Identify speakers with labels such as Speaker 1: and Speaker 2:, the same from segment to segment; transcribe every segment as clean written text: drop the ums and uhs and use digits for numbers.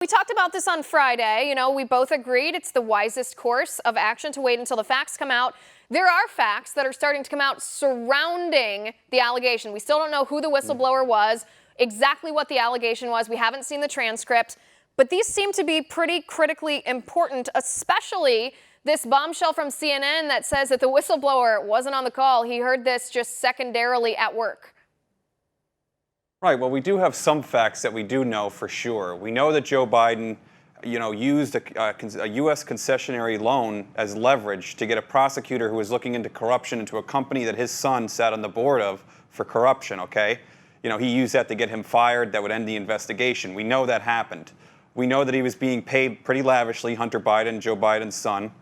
Speaker 1: We talked about this on Friday. We both agreed it's the wisest course of action to wait until the facts come out. There are facts that are starting to come out surrounding the allegation. We still don't know who the whistleblower was, exactly what the allegation was. We haven't seen the transcript, but these seem to be pretty critically important, especially this bombshell from CNN that says that the whistleblower wasn't on the call. He heard this just secondarily at work.
Speaker 2: Right. Well, we do have some facts that we do know for sure. We know that Joe Biden, used a U.S. concessionary loan as leverage to get a prosecutor who was looking into corruption into a company that his son sat on the board of for corruption, okay? He used that to get him fired. That would end the investigation. We know that happened. We know that he was being paid pretty lavishly, Hunter Biden, Joe Biden's son.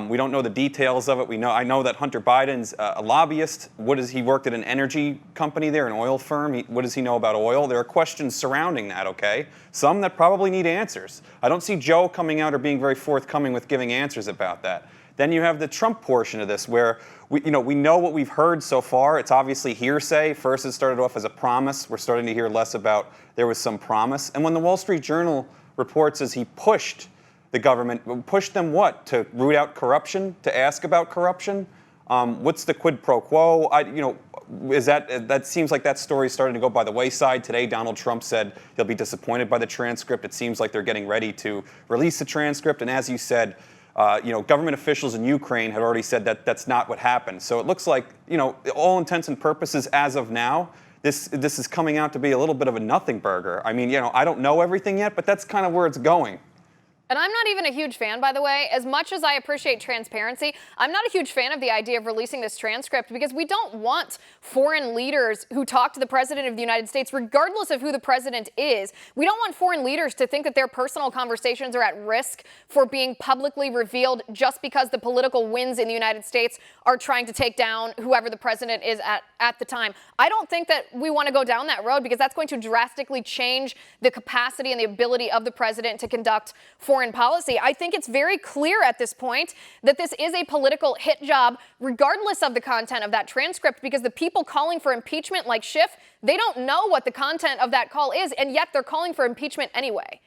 Speaker 2: We don't know the details of it. I know that Hunter Biden's a lobbyist. He worked at an energy company there, an oil firm. What does he know about oil? There are questions surrounding that, okay? Some that probably need answers. I don't see Joe coming out or being very forthcoming with giving answers about that. Then you have the Trump portion of this where we know what we've heard so far. It's obviously hearsay. First it started off as a promise. We're starting to hear less about there was some promise. And when the Wall Street Journal reports as he pushed the government, pushed them what? To root out corruption? To ask about corruption? What's the quid pro quo? That seems like that story is starting to go by the wayside. Today, Donald Trump said he'll be disappointed by the transcript. It seems like they're getting ready to release the transcript. And as you said, government officials in Ukraine have already said that that's not what happened. So it looks like, all intents and purposes as of now, this is coming out to be a little bit of a nothing burger. I mean, I don't know everything yet, but that's kind of where it's going.
Speaker 1: And I'm not even a huge fan, by the way. As much as I appreciate transparency, I'm not a huge fan of the idea of releasing this transcript because we don't want foreign leaders who talk to the president of the United States, regardless of who the president is. We don't want foreign leaders to think that their personal conversations are at risk for being publicly revealed just because the political winds in the United States are trying to take down whoever the president is at the time. I don't think that we want to go down that road because that's going to drastically change the capacity and the ability of the president to conduct foreign policy. I think it's very clear at this point that this is a political hit job, regardless of the content of that transcript, because the people calling for impeachment, like Schiff, they don't know what the content of that call is, and yet they're calling for impeachment anyway.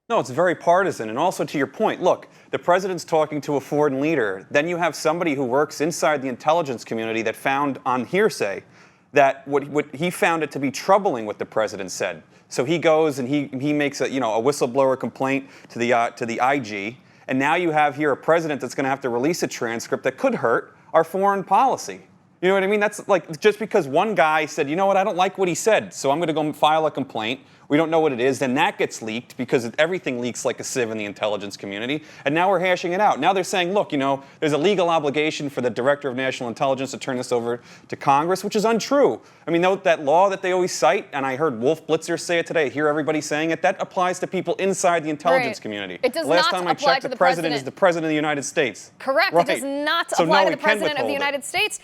Speaker 2: No, it's very partisan. And also to your point, look, the president's talking to a foreign leader. Then you have somebody who works inside the intelligence community that found on hearsay that what he found it to be troubling what the president said. So he goes and he makes a whistleblower complaint to the IG, and now you have here a president that's going to have to release a transcript that could hurt our foreign policy. You know what I mean? That's like just because one guy said, you know what, I don't like what he said, so I'm going to go file a complaint. We don't know what it is. Then that gets leaked because everything leaks like a sieve in the intelligence community. And now we're hashing it out. Now they're saying, look, there's a legal obligation for the Director of National Intelligence to turn this over to Congress, which is untrue. I mean, that law that they always cite, and I heard Wolf Blitzer say it today, I hear everybody saying it, that applies to people inside the intelligence community.
Speaker 1: It does
Speaker 2: Last
Speaker 1: not
Speaker 2: time I
Speaker 1: apply
Speaker 2: checked,
Speaker 1: to
Speaker 2: the president is the president of the United States.
Speaker 1: Correct.
Speaker 2: Right.
Speaker 1: It does not
Speaker 2: So
Speaker 1: apply
Speaker 2: no,
Speaker 1: to the president of the United States.